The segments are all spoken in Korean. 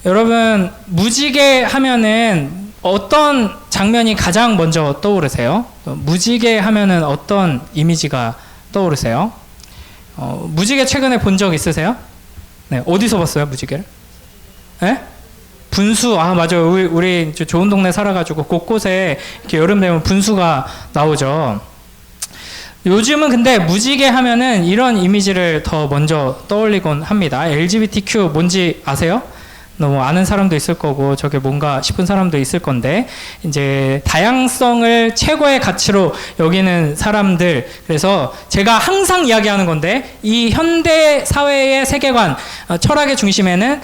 여러분, 무지개 하면은 어떤 장면이 가장 먼저 떠오르세요? 무지개 하면은 어떤 이미지가 떠오르세요? 무지개 최근에 본 적 있으세요? 네, 어디서 봤어요, 무지개를? 네? 분수, 맞아요. 우리 좋은 동네 살아가지고 곳곳에 이렇게 여름 되면 분수가 나오죠. 요즘은 근데 무지개 하면은 이런 이미지를 더 먼저 떠올리곤 합니다. LGBTQ 뭔지 아세요? 너무 아는 사람도 있을 거고 저게 뭔가 싶은 사람도 있을 건데, 이제 다양성을 최고의 가치로 여기는 사람들. 그래서 제가 항상 이야기하는 건데, 이 현대 사회의 세계관, 철학의 중심에는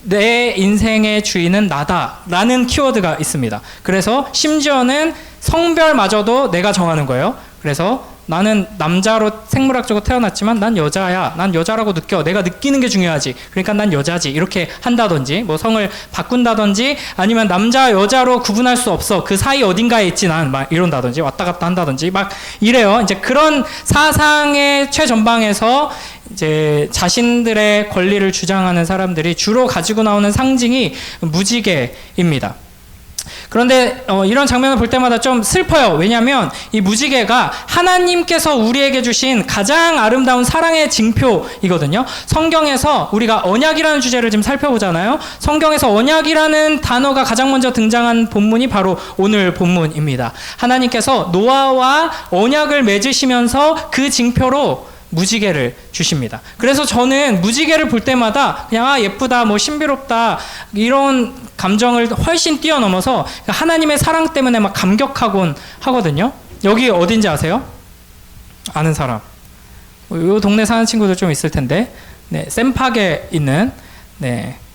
내 인생의 주인은 나다라는 키워드가 있습니다. 그래서 심지어는 성별마저도 내가 정하는 거예요. 그래서 나는 남자로 생물학적으로 태어났지만 난 여자야. 난 여자라고 느껴. 내가 느끼는 게 중요하지. 그러니까 난 여자지. 이렇게 한다든지, 뭐 성을 바꾼다든지, 아니면 남자 여자로 구분할 수 없어. 그 사이 어딘가에 있지 난 막 이런다든지, 왔다 갔다 한다든지 막 이래요. 이제 그런 사상의 최전방에서 이제 자신들의 권리를 주장하는 사람들이 주로 가지고 나오는 상징이 무지개입니다. 그런데 이런 장면을 볼 때마다 좀 슬퍼요. 왜냐하면 이 무지개가 하나님께서 우리에게 주신 가장 아름다운 사랑의 징표이거든요. 성경에서 우리가 언약이라는 주제를 지금 살펴보잖아요. 성경에서 언약이라는 단어가 가장 먼저 등장한 본문이 바로 오늘 본문입니다. 하나님께서 노아와 언약을 맺으시면서 그 징표로 무지개를 주십니다. 그래서 저는 무지개를 볼 때마다 그냥 예쁘다, 뭐 신비롭다, 이런 감정을 훨씬 뛰어넘어서 하나님의 사랑 때문에 막 감격하곤 하거든요. 여기 어딘지 아세요? 아는 사람? 이 동네 사는 친구들 좀 있을 텐데, 네, 샘팍에 있는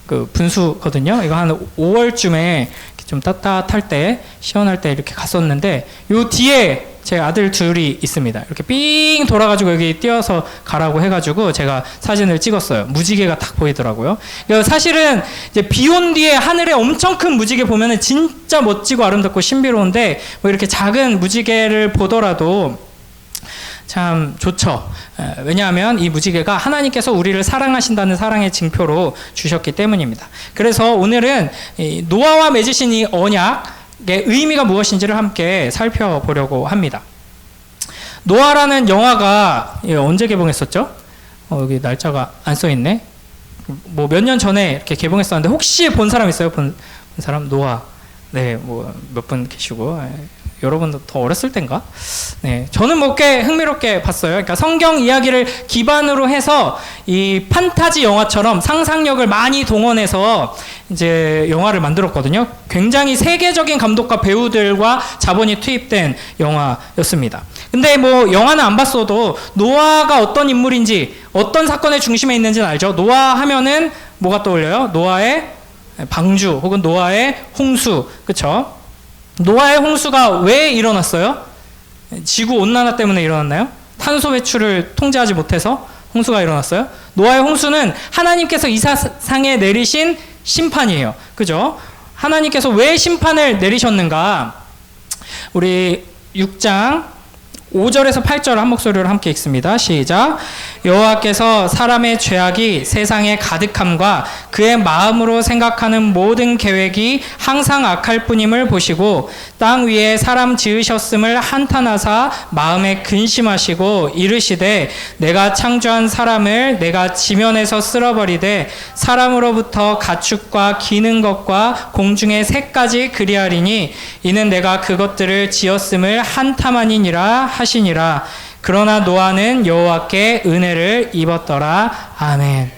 그 분수거든요. 이거 한 5월쯤에 좀 따뜻할 때, 시원할 때 이렇게 갔었는데, 요 뒤에 제 아들 둘이 있습니다. 이렇게 삥 돌아가지고 여기 뛰어서 가라고 해가지고 제가 사진을 찍었어요. 무지개가 딱 보이더라고요. 사실은 이제 비 온 뒤에 하늘에 엄청 큰 무지개 보면은 진짜 멋지고 아름답고 신비로운데, 뭐 이렇게 작은 무지개를 보더라도 참 좋죠. 왜냐하면 이 무지개가 하나님께서 우리를 사랑하신다는 사랑의 징표로 주셨기 때문입니다. 그래서 오늘은 이 노아와 맺으신 이 언약의 의미가 무엇인지를 함께 살펴보려고 합니다. 노아라는 영화가 언제 개봉했었죠? 여기 날짜가 안 써있네. 뭐 몇 년 전에 이렇게 개봉했었는데, 혹시 본 사람 있어요? 본 사람? 노아. 네, 뭐 몇 분 계시고. 여러분도 더 어렸을 땐가? 네, 저는 뭐 꽤 흥미롭게 봤어요. 그러니까 성경 이야기를 기반으로 해서 이 판타지 영화처럼 상상력을 많이 동원해서 이제 영화를 만들었거든요. 굉장히 세계적인 감독과 배우들과 자본이 투입된 영화였습니다. 근데 뭐 영화는 안 봤어도 노아가 어떤 인물인지, 어떤 사건의 중심에 있는지는 알죠. 노아 하면은 뭐가 떠올려요? 노아의 방주 혹은 노아의 홍수, 그렇죠? 노아의 홍수가 왜 일어났어요? 지구 온난화 때문에 일어났나요? 탄소 배출을 통제하지 못해서 홍수가 일어났어요? 노아의 홍수는 하나님께서 이 세상에 내리신 심판이에요. 그죠? 하나님께서 왜 심판을 내리셨는가? 우리 6장 5절에서 8절 한 목소리로 함께 읽습니다. 시작. 여호와께서 사람의 죄악이 세상에 가득함과 그의 마음으로 생각하는 모든 계획이 항상 악할 뿐임을 보시고 땅 위에 사람 지으셨음을 한탄하사 마음에 근심하시고 이르시되 내가 창조한 사람을 내가 지면에서 쓸어버리되 사람으로부터 가축과 기는 것과 공중의 새까지 그리하리니 이는 내가 그것들을 지었음을 한탄하니라 하시니라. 그러나 노아는 여호와께 은혜를 입었더라. 아멘.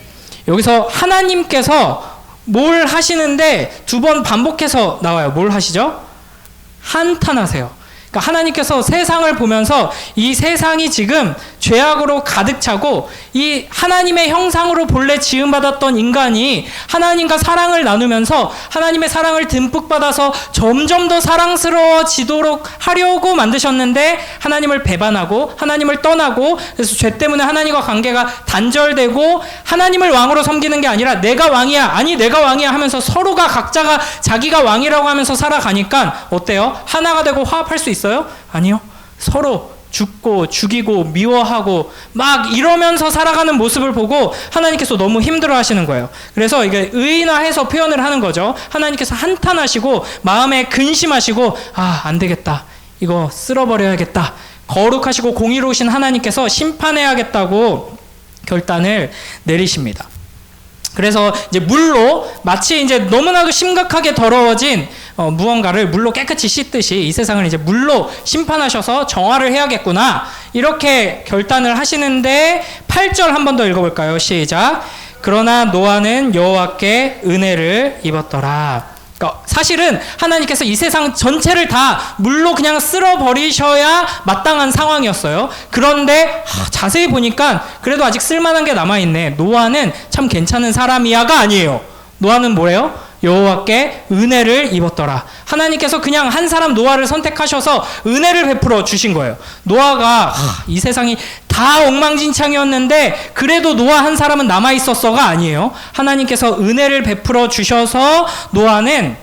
여기서 하나님께서 뭘 하시는데 두 번 반복해서 나와요. 뭘 하시죠? 한탄하세요. 그러니까 하나님께서 세상을 보면서 이 세상이 지금 죄악으로 가득 차고 이 하나님의 형상으로 본래 지음받았던 인간이 하나님과 사랑을 나누면서 하나님의 사랑을 듬뿍 받아서 점점 더 사랑스러워지도록 하려고 만드셨는데 하나님을 배반하고 하나님을 떠나고, 그래서 죄 때문에 하나님과 관계가 단절되고 하나님을 왕으로 섬기는 게 아니라 내가 왕이야, 아니 내가 왕이야 하면서 서로가 각자가 자기가 왕이라고 하면서 살아가니까 어때요? 하나가 되고 화합할 수 있어요? 아니요. 서로 죽고 죽이고 미워하고 막 이러면서 살아가는 모습을 보고 하나님께서 너무 힘들어 하시는 거예요. 그래서 이게 의인화해서 표현을 하는 거죠. 하나님께서 한탄하시고 마음에 근심하시고 안 되겠다. 이거 쓸어버려야겠다. 거룩하시고 공의로우신 하나님께서 심판해야겠다고 결단을 내리십니다. 그래서 이제 물로 마치 이제 너무나도 심각하게 더러워진 무언가를 물로 깨끗이 씻듯이 이 세상을 이제 물로 심판하셔서 정화를 해야겠구나 이렇게 결단을 하시는데 8절 한 번 더 읽어볼까요? 시작. 그러나 노아는 여호와께 은혜를 입었더라. 그러니까 사실은 하나님께서 이 세상 전체를 다 물로 그냥 쓸어버리셔야 마땅한 상황이었어요. 그런데 자세히 보니까 그래도 아직 쓸만한 게 남아있네. 노아는 참 괜찮은 사람이야가 아니에요. 노아는 뭐예요? 여호와께 은혜를 입었더라. 하나님께서 그냥 한 사람 노아를 선택하셔서 은혜를 베풀어 주신 거예요. 노아가 이 세상이 다 엉망진창이었는데 그래도 노아 한 사람은 남아있었어가 아니에요. 하나님께서 은혜를 베풀어 주셔서 노아는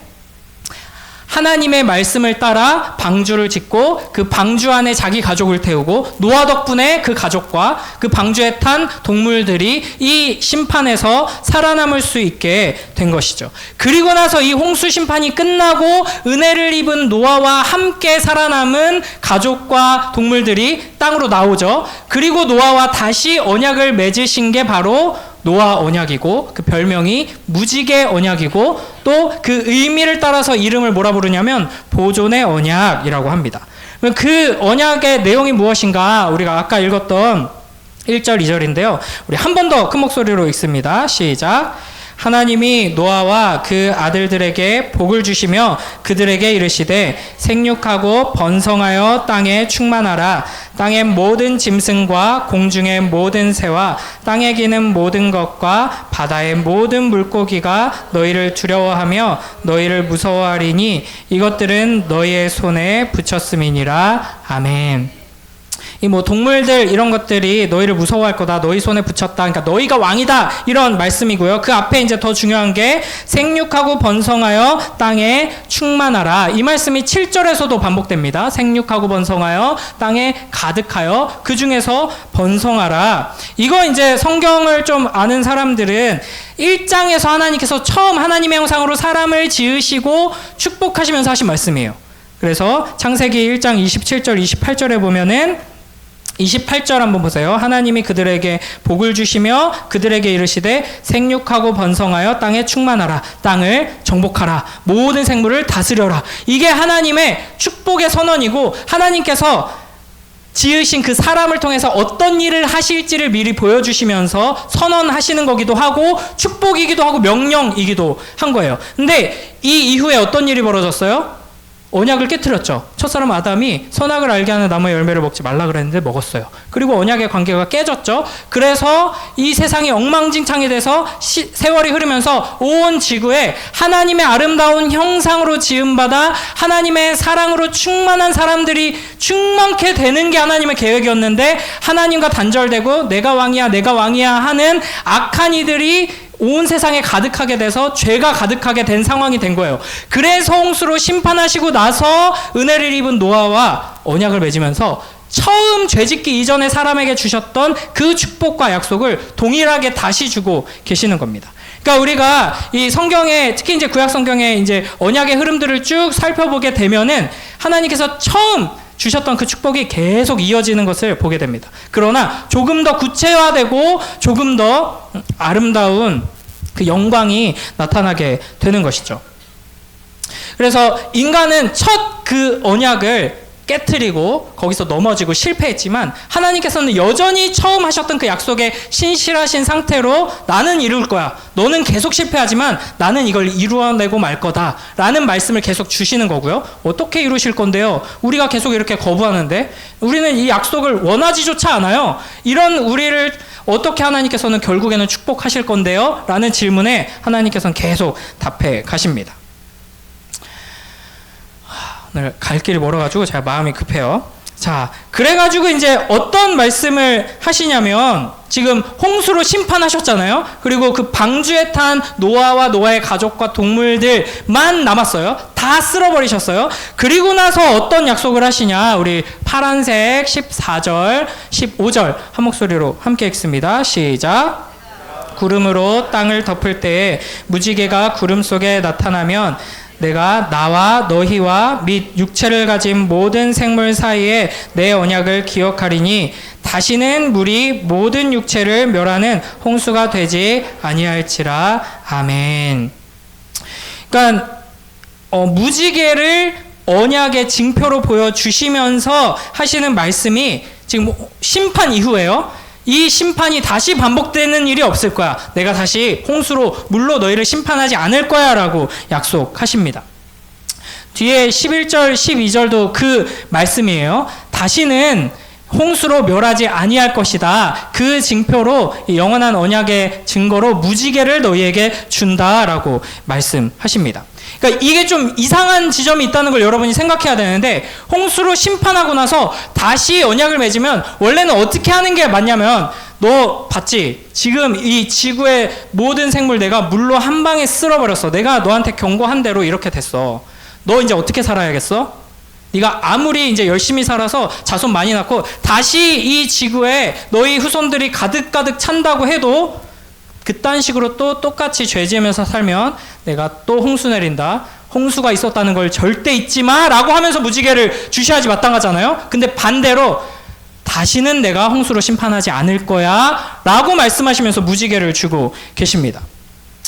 하나님의 말씀을 따라 방주를 짓고 그 방주 안에 자기 가족을 태우고 노아 덕분에 그 가족과 그 방주에 탄 동물들이 이 심판에서 살아남을 수 있게 된 것이죠. 그리고 나서 이 홍수 심판이 끝나고 은혜를 입은 노아와 함께 살아남은 가족과 동물들이 땅으로 나오죠. 그리고 노아와 다시 언약을 맺으신 게 바로 노아 언약이고 그 별명이 무지개 언약이고 또 그 의미를 따라서 이름을 뭐라 부르냐면 보존의 언약이라고 합니다. 그 언약의 내용이 무엇인가 우리가 아까 읽었던 1절 2절인데요. 우리 한 번 더 큰 목소리로 읽습니다. 시작. 하나님이 노아와 그 아들들에게 복을 주시며 그들에게 이르시되 생육하고 번성하여 땅에 충만하라. 땅의 모든 짐승과 공중의 모든 새와 땅에 기는 모든 것과 바다의 모든 물고기가 너희를 두려워하며 너희를 무서워하리니 이것들은 너희의 손에 붙였음이니라. 아멘. 이 뭐 동물들 이런 것들이 너희를 무서워할 거다. 너희 손에 붙였다. 그러니까 너희가 왕이다. 이런 말씀이고요. 그 앞에 이제 더 중요한 게 생육하고 번성하여 땅에 충만하라. 이 말씀이 7절에서도 반복됩니다. 생육하고 번성하여 땅에 가득하여 그 중에서 번성하라. 이거 이제 성경을 좀 아는 사람들은 1장에서 하나님께서 처음 하나님의 형상으로 사람을 지으시고 축복하시면서 하신 말씀이에요. 그래서 창세기 1장 27절 28절에 보면은 28절 한번 보세요. 하나님이 그들에게 복을 주시며 그들에게 이르시되 생육하고 번성하여 땅에 충만하라. 땅을 정복하라. 모든 생물을 다스려라. 이게 하나님의 축복의 선언이고 하나님께서 지으신 그 사람을 통해서 어떤 일을 하실지를 미리 보여주시면서 선언하시는 거기도 하고 축복이기도 하고 명령이기도 한 거예요. 근데 이 이후에 어떤 일이 벌어졌어요? 언약을 깨트렸죠. 첫사람 아담이 선악을 알게 하는 나무의 열매를 먹지 말라 그랬는데 먹었어요. 그리고 언약의 관계가 깨졌죠. 그래서 이 세상이 엉망진창이 돼서 세월이 흐르면서 온 지구에 하나님의 아름다운 형상으로 지음받아 하나님의 사랑으로 충만한 사람들이 충만케 되는 게 하나님의 계획이었는데 하나님과 단절되고 내가 왕이야 하는 악한 이들이 온 세상에 가득하게 돼서 죄가 가득하게 된 상황이 된 거예요. 그래서 홍수로 심판하시고 나서 은혜를 입은 노아와 언약을 맺으면서 처음 죄짓기 이전에 사람에게 주셨던 그 축복과 약속을 동일하게 다시 주고 계시는 겁니다. 그러니까 우리가 이 성경에 특히 이제 구약 성경에 이제 언약의 흐름들을 쭉 살펴보게 되면은 하나님께서 처음 주셨던 그 축복이 계속 이어지는 것을 보게 됩니다. 그러나 조금 더 구체화되고 조금 더 아름다운 그 영광이 나타나게 되는 것이죠. 그래서 인간은 첫 그 언약을 깨트리고 거기서 넘어지고 실패했지만 하나님께서는 여전히 처음 하셨던 그 약속에 신실하신 상태로 나는 이룰 거야. 너는 계속 실패하지만 나는 이걸 이루어내고 말 거다. 라는 말씀을 계속 주시는 거고요. 어떻게 이루실 건데요? 우리가 계속 이렇게 거부하는데 우리는 이 약속을 원하지조차 않아요. 이런 우리를 어떻게 하나님께서는 결국에는 축복하실 건데요? 라는 질문에 하나님께서는 계속 답해 가십니다. 오늘 갈 길이 멀어가지고 제가 마음이 급해요. 자, 그래가지고 이제 어떤 말씀을 하시냐면, 지금 홍수로 심판하셨잖아요. 그리고 그 방주에 탄 노아와 노아의 가족과 동물들만 남았어요. 다 쓸어버리셨어요. 그리고 나서 어떤 약속을 하시냐. 우리 파란색 14절, 15절 한 목소리로 함께 읽습니다. 시작. 구름으로 땅을 덮을 때에 무지개가 구름 속에 나타나면 내가 나와 너희와 및 육체를 가진 모든 생물 사이에 내 언약을 기억하리니 다시는 물이 모든 육체를 멸하는 홍수가 되지 아니할지라. 아멘. 그러니까 무지개를 언약의 징표로 보여주시면서 하시는 말씀이 지금 심판 이후에요. 이 심판이 다시 반복되는 일이 없을 거야. 내가 다시 홍수로 물로 너희를 심판하지 않을 거야 라고 약속하십니다. 뒤에 11절 12절도 그 말씀이에요. 다시는 홍수로 멸하지 아니할 것이다. 그 징표로 영원한 언약의 증거로 무지개를 너희에게 준다라고 말씀하십니다. 그러니까 이게 좀 이상한 지점이 있다는 걸 여러분이 생각해야 되는데, 홍수로 심판하고 나서 다시 언약을 맺으면 원래는 어떻게 하는 게 맞냐면, 너 봤지? 지금 이 지구의 모든 생물 내가 물로 한 방에 쓸어버렸어. 내가 너한테 경고한 대로 이렇게 됐어. 너 이제 어떻게 살아야겠어? 네가 아무리 이제 열심히 살아서 자손 많이 낳고 다시 이 지구에 너희 후손들이 가득가득 찬다고 해도 그딴 식으로 또 똑같이 죄 지으면서 살면 내가 또 홍수 내린다. 홍수가 있었다는 걸 절대 잊지 마 라고 하면서 무지개를 주셔야지 마땅하잖아요. 근데 반대로 다시는 내가 홍수로 심판하지 않을 거야 라고 말씀하시면서 무지개를 주고 계십니다.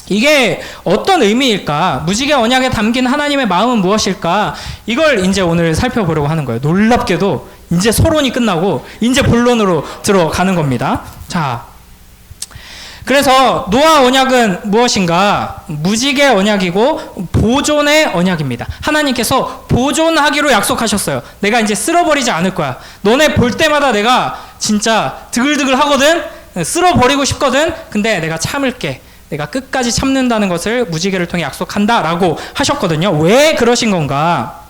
이게 어떤 의미일까? 무지개 언약에 담긴 하나님의 마음은 무엇일까? 이걸 이제 오늘 살펴보려고 하는 거예요. 놀랍게도 이제 서론이 끝나고 이제 본론으로 들어가는 겁니다. 자, 그래서 노아 언약은 무엇인가? 무지개 언약이고 보존의 언약입니다. 하나님께서 보존하기로 약속하셨어요. 내가 이제 쓸어버리지 않을 거야. 너네 볼 때마다 내가 진짜 드글드글 하거든? 쓸어버리고 싶거든? 근데 내가 참을게. 내가 끝까지 참는다는 것을 무지개를 통해 약속한다라고 하셨거든요. 왜 그러신 건가?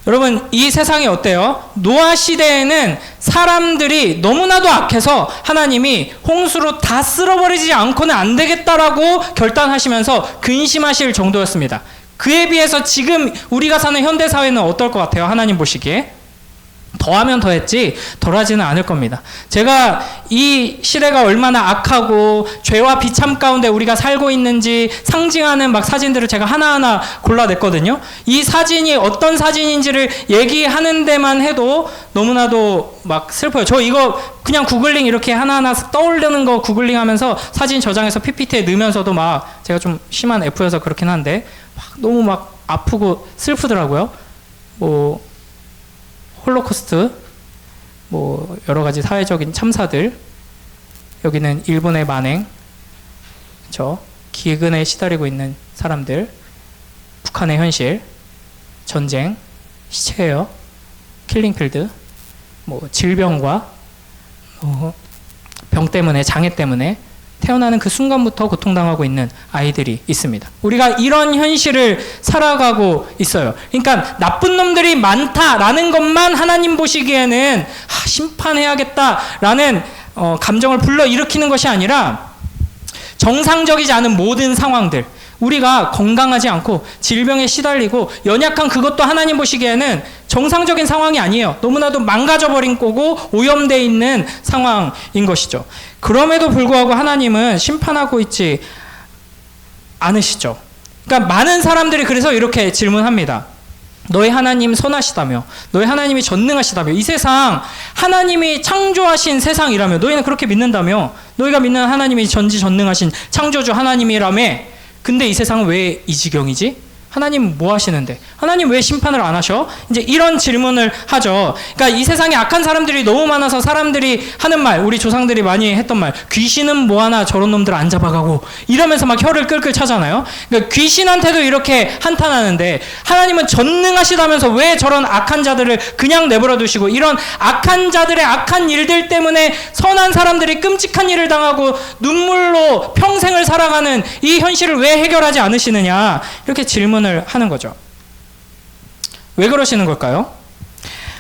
여러분, 이 세상이 어때요? 노아 시대에는 사람들이 너무나도 악해서 하나님이 홍수로 다 쓸어버리지 않고는 안 되겠다라고 결단하시면서 근심하실 정도였습니다. 그에 비해서 지금 우리가 사는 현대사회는 어떨 것 같아요? 하나님 보시기에? 더하면 더했지 덜하지는 않을 겁니다. 제가 이 시대가 얼마나 악하고 죄와 비참 가운데 우리가 살고 있는지 상징하는 막 사진들을 제가 하나하나 골라냈거든요. 이 사진이 어떤 사진인지를 얘기하는 데만 해도 너무나도 막 슬퍼요. 저 이거 그냥 구글링 이렇게 하나하나 떠오르는 거 구글링 하면서 사진 저장해서 PPT에 넣으면서도 막 제가 좀 심한 F여서 그렇긴 한데 막 너무 막 아프고 슬프더라고요. 뭐 홀로코스트, 뭐 여러 가지 사회적인 참사들, 여기는 일본의 만행, 그렇죠? 기근에 시달리고 있는 사람들, 북한의 현실, 전쟁, 시체예요, 킬링필드, 뭐 질병과 병 때문에, 장애 때문에 태어나는 그 순간부터 고통당하고 있는 아이들이 있습니다. 우리가 이런 현실을 살아가고 있어요. 그러니까 나쁜 놈들이 많다라는 것만 하나님 보시기에는 심판해야겠다라는 감정을 불러일으키는 것이 아니라 정상적이지 않은 모든 상황들, 우리가 건강하지 않고 질병에 시달리고 연약한 그것도 하나님 보시기에는 정상적인 상황이 아니에요. 너무나도 망가져버린 거고 오염되어 있는 상황인 것이죠. 그럼에도 불구하고 하나님은 심판하고 있지 않으시죠. 그러니까 많은 사람들이 그래서 이렇게 질문합니다. 너희 하나님 선하시다며, 너희 하나님이 전능하시다며, 이 세상 하나님이 창조하신 세상이라며, 너희는 그렇게 믿는다며, 너희가 믿는 하나님이 전지전능하신 창조주 하나님이라며, 근데 이 세상은 왜 이 지경이지? 하나님 뭐 하시는데? 하나님 왜 심판을 안 하셔? 이제 이런 질문을 하죠. 그러니까 이 세상에 악한 사람들이 너무 많아서 사람들이 하는 말, 우리 조상들이 많이 했던 말, 귀신은 뭐하나 저런 놈들 안 잡아가고 이러면서 막 혀를 끌끌 차잖아요. 그러니까 귀신한테도 이렇게 한탄하는데 하나님은 전능하시다면서 왜 저런 악한 자들을 그냥 내버려 두시고 이런 악한 자들의 악한 일들 때문에 선한 사람들이 끔찍한 일을 당하고 눈물로 평생을 살아가는 이 현실을 왜 해결하지 않으시느냐, 이렇게 질문을 하는 거죠. 왜 그러시는 걸까요?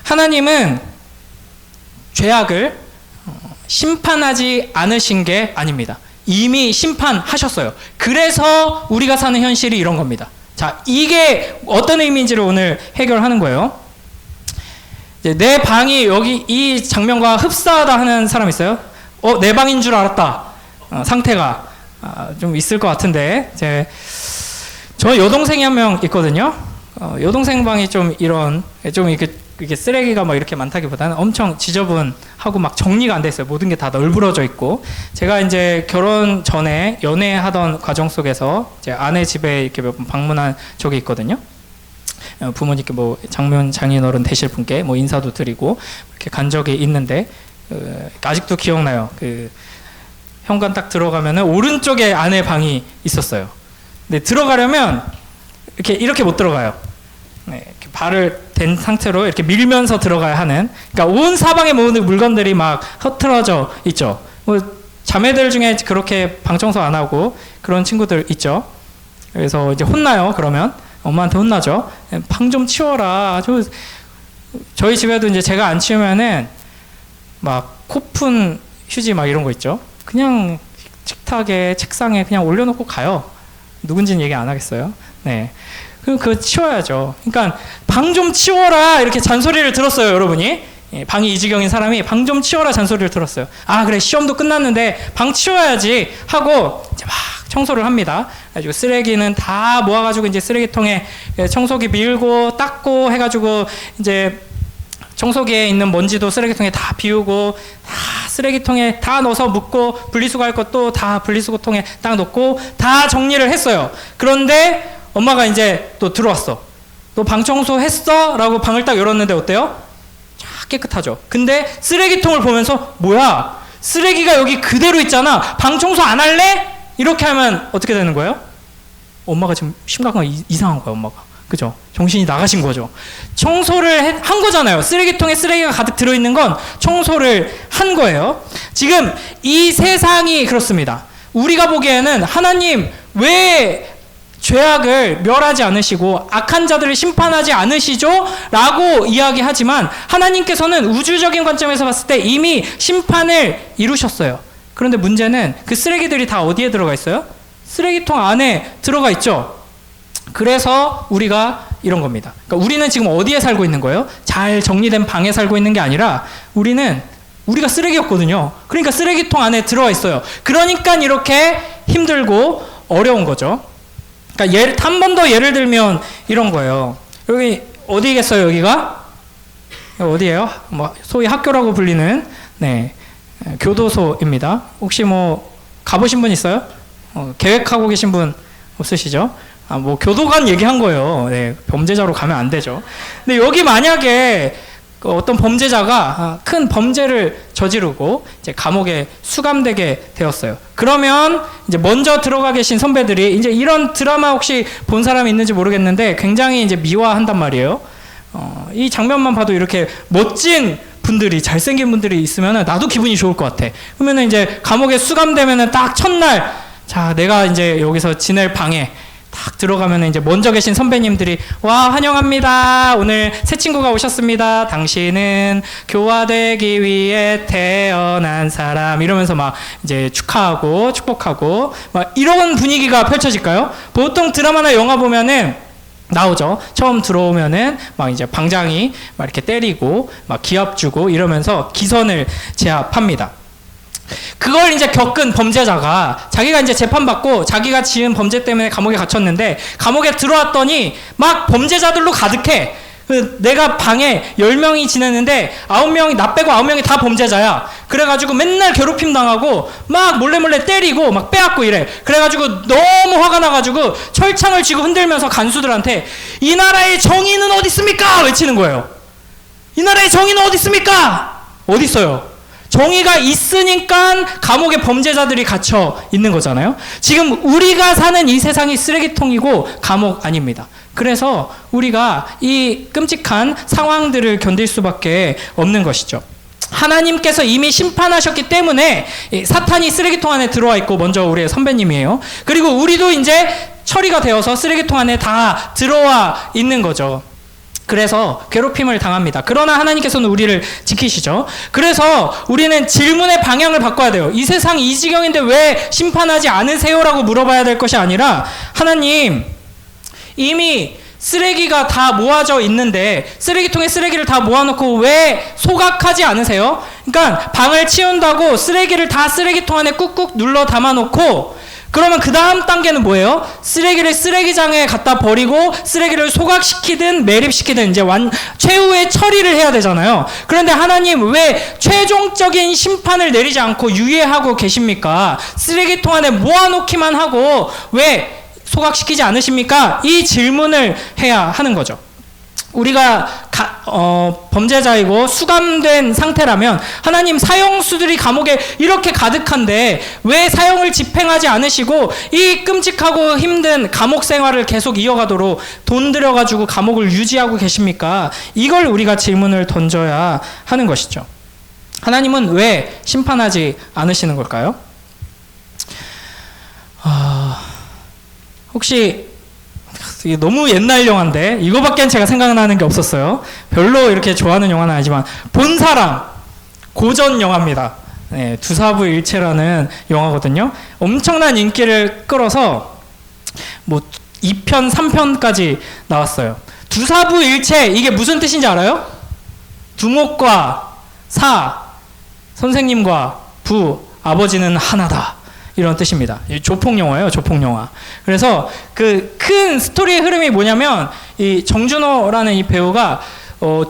하나님은 죄악을 심판하지 않으신 게 아닙니다. 이미 심판하셨어요. 그래서 우리가 사는 현실이 이런 겁니다. 자, 이게 어떤 의미인지를 오늘 해결하는 거예요. 내 방이 여기 이 장면과 흡사하다 하는 사람 있어요? 내 방인 줄 알았다. 상태가 좀 있을 것 같은데, 저 여동생이 한 명 있거든요. 여동생 방이 좀 이렇게 쓰레기가 막 이렇게 많다기보다는 엄청 지저분하고 막 정리가 안 돼 있어요. 모든 게 다 널브러져 있고. 제가 이제 결혼 전에 연애하던 과정 속에서 제 아내 집에 이렇게 몇 번 방문한 적이 있거든요. 부모님께 뭐 장인어른 되실 분께 뭐 인사도 드리고 이렇게 간 적이 있는데, 아직도 기억나요. 그 현관 딱 들어가면은 오른쪽에 아내 방이 있었어요. 근데 들어가려면 이렇게 못 들어가요. 네, 이렇게 발을 댄 상태로 이렇게 밀면서 들어가야 하는. 그러니까 온 사방에 모든 물건들이 막 흩어져 있죠. 뭐 자매들 중에 그렇게 방 청소 안 하고 그런 친구들 있죠. 그래서 이제 혼나요. 그러면 엄마한테 혼나죠. 방 좀 치워라. 저희 집에도 이제 제가 안 치우면은 막 코푼 휴지 막 이런 거 있죠. 그냥 식탁에 책상에 그냥 올려놓고 가요. 누군지는 얘기 안 하겠어요. 네. 그거 치워야죠. 그러니까 방 좀 치워라 이렇게 잔소리를 들었어요, 여러분이. 방이 이 지경인 사람이 방 좀 치워라 잔소리를 들었어요. 아, 그래, 시험도 끝났는데 방 치워야지 하고 이제 막 청소를 합니다. 그래가지고 쓰레기는 다 모아가지고 이제 쓰레기통에 청소기 밀고 닦고 해가지고 이제 청소기에 있는 먼지도 쓰레기통에 다 비우고 다 쓰레기통에 다 넣어서 묻고 분리수거할 것도 다 분리수거통에 딱 넣고 다 정리를 했어요. 그런데 엄마가 이제 또 들어왔어. 너 방 청소했어? 라고 방을 딱 열었는데 어때요? 쫙 깨끗하죠. 근데 쓰레기통을 보면서 뭐야? 쓰레기가 여기 그대로 있잖아. 방 청소 안 할래? 이렇게 하면 어떻게 되는 거예요? 엄마가 지금 심각한 이상한 거야, 엄마가. 그죠? 정신이 나가신 거죠. 청소를 한 거잖아요. 쓰레기통에 쓰레기가 가득 들어있는 건 청소를 한 거예요. 지금 이 세상이 그렇습니다. 우리가 보기에는 하나님 왜 죄악을 멸하지 않으시고 악한 자들을 심판하지 않으시죠? 라고 이야기하지만 하나님께서는 우주적인 관점에서 봤을 때 이미 심판을 이루셨어요. 그런데 문제는 그 쓰레기들이 다 어디에 들어가 있어요? 쓰레기통 안에 들어가 있죠. 그래서 우리가 이런 겁니다. 그러니까 우리는 지금 어디에 살고 있는 거예요? 잘 정리된 방에 살고 있는 게 아니라 우리가 쓰레기였거든요. 그러니까 쓰레기통 안에 들어와 있어요. 그러니까 이렇게 힘들고 어려운 거죠. 그러니까 한 번 더 예를 들면 이런 거예요. 여기 어디겠어요? 여기가 어디예요? 뭐 소위 학교라고 불리는 교도소입니다. 혹시 뭐 가보신 분 있어요? 계획하고 계신 분 없으시죠? 뭐 교도관 얘기한 거예요. 네, 범죄자로 가면 안 되죠. 근데 여기 만약에 어떤 범죄자가 큰 범죄를 저지르고 이제 감옥에 수감되게 되었어요. 그러면 이제 먼저 들어가 계신 선배들이 이제 이런 드라마 혹시 본 사람이 있는지 모르겠는데 굉장히 이제 미화한단 말이에요. 이 장면만 봐도 이렇게 멋진 분들이, 잘생긴 분들이 있으면 나도 기분이 좋을 것 같아. 그러면 이제 감옥에 수감되면 딱 첫날, 자, 내가 이제 여기서 지낼 방에 딱 들어가면 이제 먼저 계신 선배님들이 와, 환영합니다. 오늘 새 친구가 오셨습니다. 당신은 교화되기 위해 태어난 사람. 이러면서 막 이제 축하하고 축복하고 막 이런 분위기가 펼쳐질까요? 보통 드라마나 영화 보면은 나오죠. 처음 들어오면은 막 이제 방장이 막 이렇게 때리고 막 기합 주고 이러면서 기선을 제압합니다. 그걸 이제 겪은 범죄자가 자기가 이제 재판받고 자기가 지은 범죄 때문에 감옥에 갇혔는데 감옥에 들어왔더니 막 범죄자들로 가득해. 내가 방에 10명이 지냈는데 9명이, 나 빼고 9명이 다 범죄자야. 그래가지고 맨날 괴롭힘 당하고 막 몰래 때리고 막 빼앗고 이래. 그래가지고 너무 화가 나가지고 철창을 쥐고 흔들면서 간수들한테 이 나라의 정의는 어디 있습니까? 외치는 거예요. 이 나라의 정의는 어디 있습니까? 어디 있어요? 정의가 있으니까 감옥에 범죄자들이 갇혀 있는 거잖아요. 지금 우리가 사는 이 세상이 쓰레기통이고 감옥 아닙니다. 그래서 우리가 이 끔찍한 상황들을 견딜 수밖에 없는 것이죠. 하나님께서 이미 심판하셨기 때문에 사탄이 쓰레기통 안에 들어와 있고 먼저 우리의 선배님이에요. 그리고 우리도 이제 처리가 되어서 쓰레기통 안에 다 들어와 있는 거죠. 그래서 괴롭힘을 당합니다. 그러나 하나님께서는 우리를 지키시죠. 그래서 우리는 질문의 방향을 바꿔야 돼요. 이 세상 이 지경인데 왜 심판하지 않으세요라고 물어봐야 될 것이 아니라, 하나님 이미 쓰레기가 다 모아져 있는데 쓰레기통에 쓰레기를 다 모아놓고 왜 소각하지 않으세요? 그러니까 방을 치운다고 쓰레기를 다 쓰레기통 안에 꾹꾹 눌러 담아놓고, 그러면 그 다음 단계는 뭐예요? 쓰레기를 쓰레기장에 갖다 버리고 쓰레기를 소각시키든 매립시키든 이제 최후의 처리를 해야 되잖아요. 그런데 하나님 왜 최종적인 심판을 내리지 않고 유예하고 계십니까? 쓰레기통 안에 모아놓기만 하고 왜 소각시키지 않으십니까? 이 질문을 해야 하는 거죠. 우리가 범죄자이고 수감된 상태라면, 하나님 사형수들이 감옥에 이렇게 가득한데 왜 사형을 집행하지 않으시고 이 끔찍하고 힘든 감옥 생활을 계속 이어가도록 돈 들여가지고 감옥을 유지하고 계십니까? 이걸 우리가 질문을 던져야 하는 것이죠. 하나님은 왜 심판하지 않으시는 걸까요? 혹시 이게 너무 옛날 영화인데 이거밖에 제가 생각나는 게 없었어요. 별로 이렇게 좋아하는 영화는 아니지만 본사람, 고전 영화입니다. 네, 두사부일체라는 영화거든요. 엄청난 인기를 끌어서 뭐 2편, 3편까지 나왔어요. 두사부일체, 이게 무슨 뜻인지 알아요? 두목과 사, 선생님과 부, 아버지는 하나다. 이런 뜻입니다. 조폭영화예요, 조폭영화. 그래서 그 큰 스토리의 흐름이 뭐냐면, 이 정준호라는 이 배우가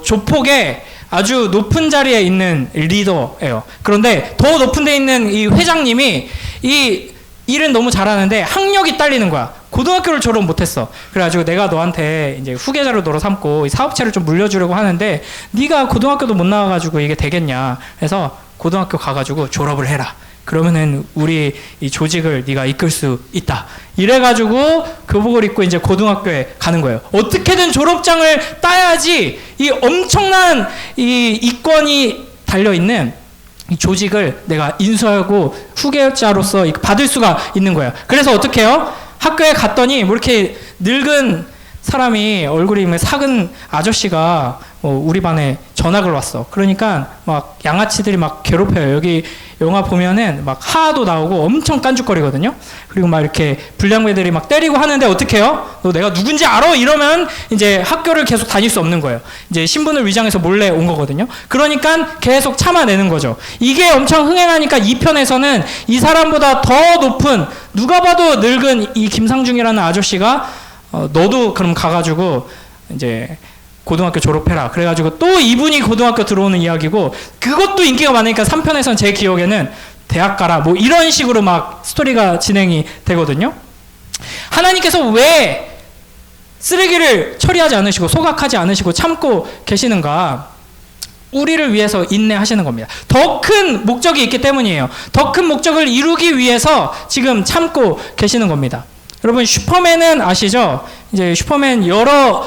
조폭의 아주 높은 자리에 있는 리더예요. 그런데 더 높은 데 있는 이 회장님이 이 일은 너무 잘하는데 학력이 딸리는 거야. 고등학교를 졸업 못했어. 그래가지고 내가 너한테 이제 후계자로 너로 삼고 이 사업체를 좀 물려주려고 하는데 네가 고등학교도 못 나와가지고 이게 되겠냐. 그래서 고등학교 가가지고 졸업을 해라. 그러면은 우리 이 조직을 네가 이끌 수 있다. 이래가지고 교복을 입고 이제 고등학교에 가는 거예요. 어떻게든 졸업장을 따야지 이 엄청난 이 이권이 달려있는 이 조직을 내가 인수하고 후계자로서 받을 수가 있는 거예요. 그래서 어떻게 해요? 학교에 갔더니 뭐 이렇게 늙은 사람이, 얼굴이 삭은 아저씨가 우리 반에 전학을 왔어. 그러니까 막 양아치들이 막 괴롭혀요. 여기 영화 보면은 막 하도 나오고 엄청 깐죽거리거든요. 그리고 막 이렇게 불량배들이 막 때리고 하는데 어떻게 해요? 너 내가 누군지 알아? 이러면 이제 학교를 계속 다닐 수 없는 거예요. 이제 신분을 위장해서 몰래 온 거거든요. 그러니까 계속 참아내는 거죠. 이게 엄청 흥행하니까 2편에서는 이 사람보다 더 높은, 누가 봐도 늙은 이 김상중이라는 아저씨가 너도 그럼 가가지고 이제 고등학교 졸업해라. 그래가지고 또 이분이 고등학교 들어오는 이야기고, 그것도 인기가 많으니까 3편에서는 제 기억에는 대학 가라 뭐 이런 식으로 막 스토리가 진행이 되거든요. 하나님께서 왜 쓰레기를 처리하지 않으시고 소각하지 않으시고 참고 계시는가? 우리를 위해서 인내하시는 겁니다. 더 큰 목적이 있기 때문이에요. 더 큰 목적을 이루기 위해서 지금 참고 계시는 겁니다. 여러분, 슈퍼맨은 아시죠? 이제 슈퍼맨 여러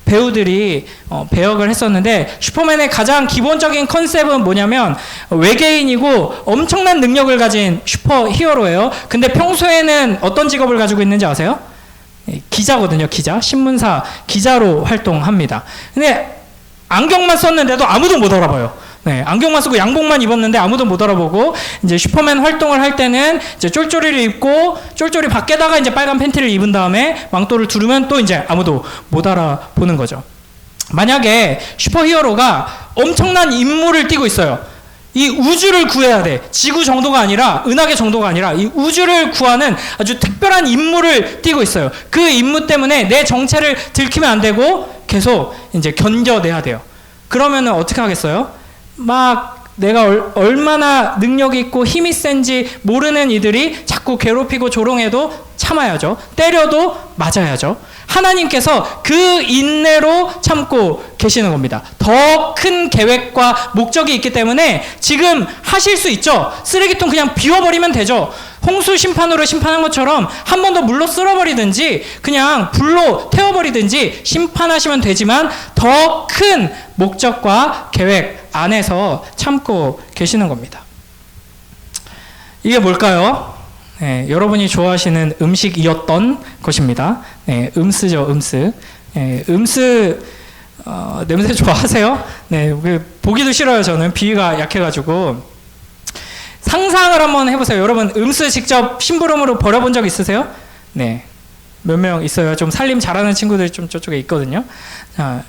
배우들이 배역을 했었는데, 슈퍼맨의 가장 기본적인 컨셉은 뭐냐면 외계인이고 엄청난 능력을 가진 슈퍼 히어로예요. 근데 평소에는 어떤 직업을 가지고 있는지 아세요? 기자거든요. 기자, 신문사 기자로 활동합니다. 근데 안경만 썼는데도 아무도 못 알아봐요. 네, 안경만 쓰고 양복만 입었는데 아무도 못 알아보고, 이제 슈퍼맨 활동을 할 때는 이제 쫄쫄이를 입고 쫄쫄이 밖에다가 이제 빨간 팬티를 입은 다음에 망토를 두르면 또 이제 아무도 못 알아보는 거죠. 만약에 슈퍼히어로가 엄청난 임무를 띠고 있어요. 이 우주를 구해야 돼. 지구 정도가 아니라, 은하계 정도가 아니라 이 우주를 구하는 아주 특별한 임무를 띠고 있어요. 그 임무 때문에 내 정체를 들키면 안 되고 계속 이제 견뎌내야 돼요. 그러면은 어떻게 하겠어요? 막 내가 얼마나 능력이 있고 힘이 센지 모르는 이들이 자꾸 괴롭히고 조롱해도 참아야죠. 때려도 맞아야죠. 하나님께서 그 인내로 참고 계시는 겁니다. 더 큰 계획과 목적이 있기 때문에 지금 하실 수 있죠. 쓰레기통 그냥 비워버리면 되죠. 홍수 심판으로 심판한 것처럼 한 번 더 물로 쓸어버리든지 그냥 불로 태워버리든지 심판하시면 되지만, 더 큰 목적과 계획 안에서 참고 계시는 겁니다. 이게 뭘까요? 네, 여러분이 좋아하시는 음식이었던 것입니다. 네, 음스죠, 음스. 네, 음스 냄새 좋아하세요? 네, 보기도 싫어요. 저는 비위가 약해가지고. 상상을 한번 해보세요. 여러분 음수 직접 심부름으로 버려본 적 있으세요? 네, 몇 명 있어요. 좀 살림 잘하는 친구들이 좀 저쪽에 있거든요. 자,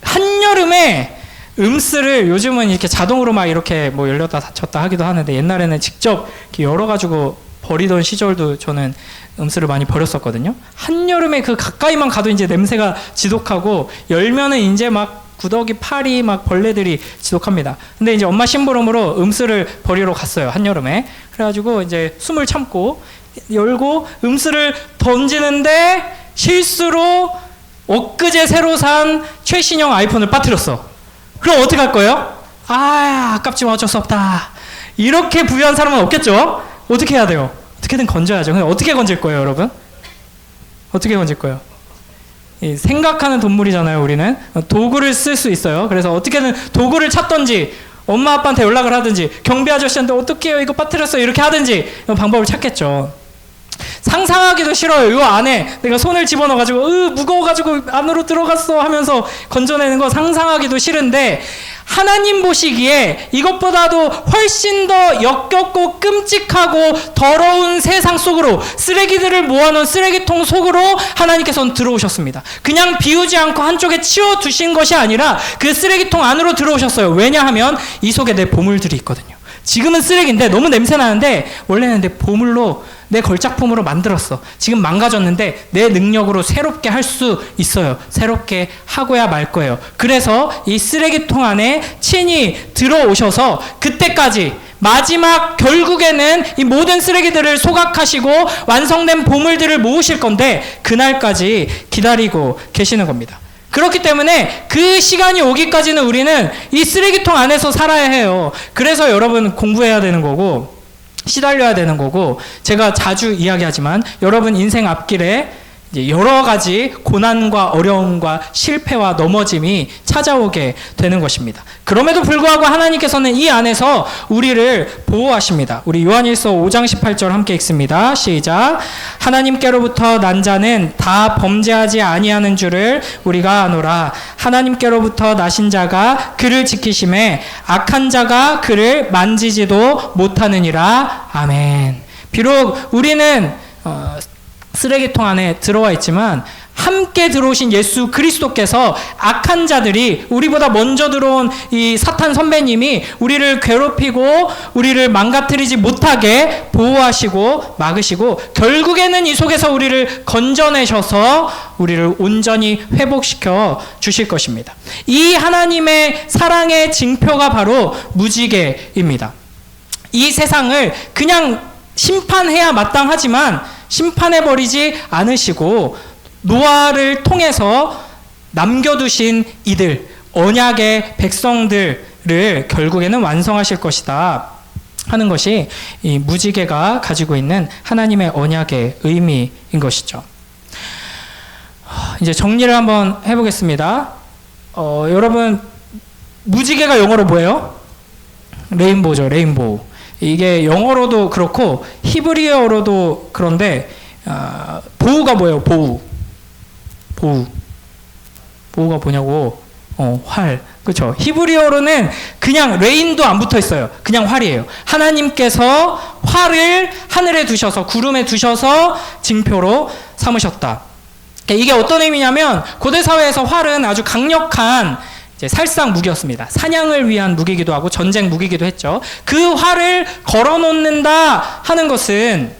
한여름에 음스를 요즘은 이렇게 자동으로 막 이렇게 뭐 열렸다 닫혔다 하기도 하는데 옛날에는 직접 이렇게 열어가지고 버리던 시절도 저는 음스를 많이 버렸었거든요. 한여름에 그 가까이만 가도 이제 냄새가 지독하고 열면은 이제 막 구더기, 파리, 막 벌레들이 지독합니다. 근데 이제 엄마 심부름으로 음스를 버리러 갔어요. 한여름에. 그래가지고 이제 숨을 참고 열고 음스를 던지는데 실수로 엊그제 새로 산 최신형 아이폰을 빠뜨렸어. 그럼 어떻게 할 거예요? 아깝지만 어쩔 수 없다. 이렇게 부유한 사람은 없겠죠? 어떻게 해야 돼요? 어떻게든 건져야죠. 근데 어떻게 건질 거예요, 여러분? 어떻게 건질 거예요? 생각하는 동물이잖아요, 우리는. 도구를 쓸 수 있어요. 그래서 어떻게든 도구를 찾던지 엄마 아빠한테 연락을 하든지 경비 아저씨한테 어떻게 해요? 이거 빠뜨렸어요. 이렇게 하든지 방법을 찾겠죠. 상상하기도 싫어요. 이 안에 내가 손을 집어넣어가지고 무거워가지고 안으로 들어갔어 하면서 건져내는 거 상상하기도 싫은데 하나님 보시기에 이것보다도 훨씬 더 역겹고 끔찍하고 더러운 세상 속으로 쓰레기들을 모아놓은 쓰레기통 속으로 하나님께서는 들어오셨습니다. 그냥 비우지 않고 한쪽에 치워두신 것이 아니라 그 쓰레기통 안으로 들어오셨어요. 왜냐하면 이 속에 내 보물들이 있거든요. 지금은 쓰레기인데 너무 냄새 나는데 원래는 내 보물로 내 걸작품으로 만들었어. 지금 망가졌는데 내 능력으로 새롭게 할 수 있어요. 새롭게 하고야 말 거예요. 그래서 이 쓰레기통 안에 친히 들어오셔서 그때까지 마지막 결국에는 이 모든 쓰레기들을 소각하시고 완성된 보물들을 모으실 건데 그날까지 기다리고 계시는 겁니다. 그렇기 때문에 그 시간이 오기까지는 우리는 이 쓰레기통 안에서 살아야 해요. 그래서 여러분 공부해야 되는 거고 시달려야 되는 거고 제가 자주 이야기하지만 여러분 인생 앞길에 이제 여러 가지 고난과 어려움과 실패와 넘어짐이 찾아오게 되는 것입니다. 그럼에도 불구하고 하나님께서는 이 안에서 우리를 보호하십니다. 우리 요한일서 5장 18절 함께 읽습니다. 시작. 하나님께로부터 난 자는 다 범죄하지 아니하는 줄을 우리가 아노라. 하나님께로부터 나신 자가 그를 지키심에 악한 자가 그를 만지지도 못하느니라. 아멘. 비록 우리는 쓰레기통 안에 들어와 있지만 함께 들어오신 예수 그리스도께서 악한 자들이 우리보다 먼저 들어온 이 사탄 선배님이 우리를 괴롭히고 우리를 망가뜨리지 못하게 보호하시고 막으시고 결국에는 이 속에서 우리를 건져내셔서 우리를 온전히 회복시켜 주실 것입니다. 이 하나님의 사랑의 징표가 바로 무지개입니다. 이 세상을 그냥 심판해야 마땅하지만 심판해버리지 않으시고 노아를 통해서 남겨두신 이들 언약의 백성들을 결국에는 완성하실 것이다 하는 것이 이 무지개가 가지고 있는 하나님의 언약의 의미인 것이죠. 이제 정리를 한번 해보겠습니다. 여러분 무지개가 영어로 뭐예요? 레인보우죠. 레인보우. 이게 영어로도 그렇고 히브리어로도 그런데 보우가 뭐예요? 보우가 뭐냐고? 활. 그렇죠? 히브리어로는 그냥 레인도 안 붙어 있어요. 그냥 활이에요. 하나님께서 활을 하늘에 두셔서 구름에 두셔서 징표로 삼으셨다. 이게 어떤 의미냐면 고대 사회에서 활은 아주 강력한 살상 무기였습니다. 사냥을 위한 무기이기도 하고 전쟁 무기이기도 했죠. 그 활을 걸어놓는다 하는 것은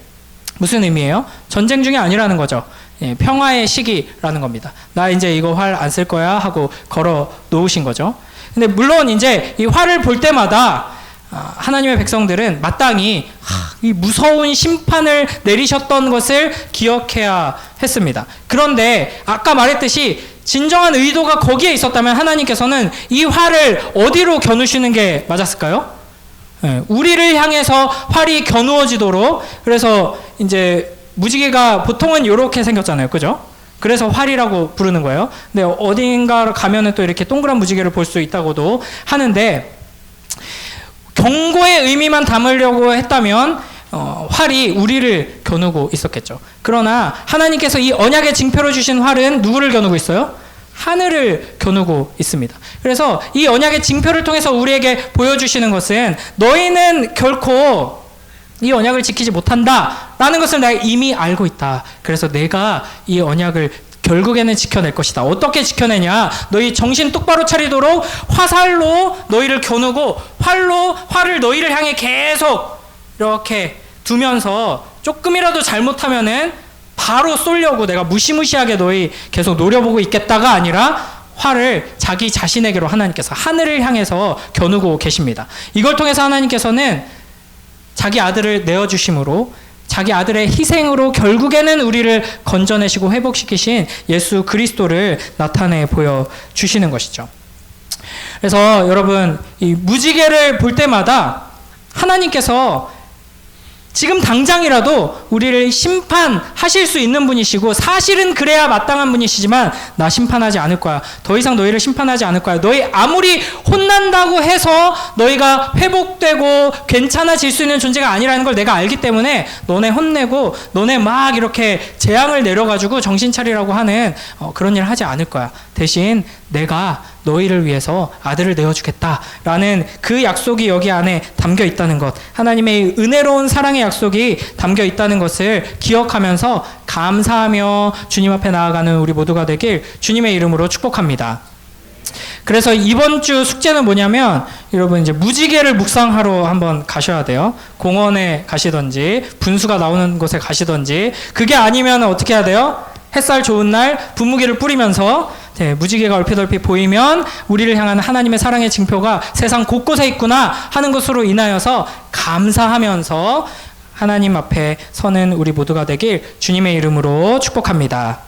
무슨 의미예요? 전쟁 중이 아니라는 거죠. 평화의 시기라는 겁니다. 나 이제 이거 활 안 쓸 거야 하고 걸어 놓으신 거죠. 근데 물론 이제 이 활을 볼 때마다 하나님의 백성들은 마땅히 이 무서운 심판을 내리셨던 것을 기억해야 했습니다. 그런데 아까 말했듯이 진정한 의도가 거기에 있었다면 하나님께서는 이 활을 어디로 겨누시는 게 맞았을까요? 우리를 향해서 활이 겨누어지도록. 그래서 이제 무지개가 보통은 이렇게 생겼잖아요. 그죠? 그래서 활이라고 부르는 거예요. 근데 어딘가 가면은 또 이렇게 동그란 무지개를 볼 수 있다고도 하는데 경고의 의미만 담으려고 했다면 활이 우리를 겨누고 있었겠죠. 그러나 하나님께서 이 언약의 징표로 주신 활은 누구를 겨누고 있어요? 하늘을 겨누고 있습니다. 그래서 이 언약의 징표를 통해서 우리에게 보여주시는 것은 너희는 결코 이 언약을 지키지 못한다라는 것을 내가 이미 알고 있다. 그래서 내가 이 언약을 결국에는 지켜낼 것이다. 어떻게 지켜내냐? 너희 정신 똑바로 차리도록 화살로 너희를 겨누고 활을 너희를 향해 계속 이렇게 두면서 조금이라도 잘못하면은 바로 쏘려고 내가 무시무시하게 너희 계속 노려보고 있겠다가 아니라 활을 자기 자신에게로 하나님께서 하늘을 향해서 겨누고 계십니다. 이걸 통해서 하나님께서는 자기 아들을 내어주심으로 자기 아들의 희생으로 결국에는 우리를 건져내시고 회복시키신 예수 그리스도를 나타내 보여주시는 것이죠. 그래서 여러분 이 무지개를 볼 때마다 하나님께서 지금 당장이라도 우리를 심판하실 수 있는 분이시고 사실은 그래야 마땅한 분이시지만 나 심판하지 않을 거야. 더 이상 너희를 심판하지 않을 거야. 너희 아무리 혼난다고 해서 너희가 회복되고 괜찮아질 수 있는 존재가 아니라는 걸 내가 알기 때문에 너네 혼내고 너네 막 이렇게 재앙을 내려가지고 정신 차리라고 하는 그런 일을 하지 않을 거야. 대신 내가 너희를 위해서 아들을 내어주겠다라는 그 약속이 여기 안에 담겨 있다는 것, 하나님의 은혜로운 사랑의 약속이 담겨 있다는 것을 기억하면서 감사하며 주님 앞에 나아가는 우리 모두가 되길 주님의 이름으로 축복합니다. 그래서 이번 주 숙제는 뭐냐면 여러분 이제 무지개를 묵상하러 한번 가셔야 돼요. 공원에 가시던지 분수가 나오는 곳에 가시던지, 그게 아니면 어떻게 해야 돼요? 햇살 좋은 날 분무기를 뿌리면서 무지개가 얼핏얼핏 보이면 우리를 향한 하나님의 사랑의 징표가 세상 곳곳에 있구나 하는 것으로 인하여서 감사하면서 하나님 앞에 서는 우리 모두가 되길 주님의 이름으로 축복합니다.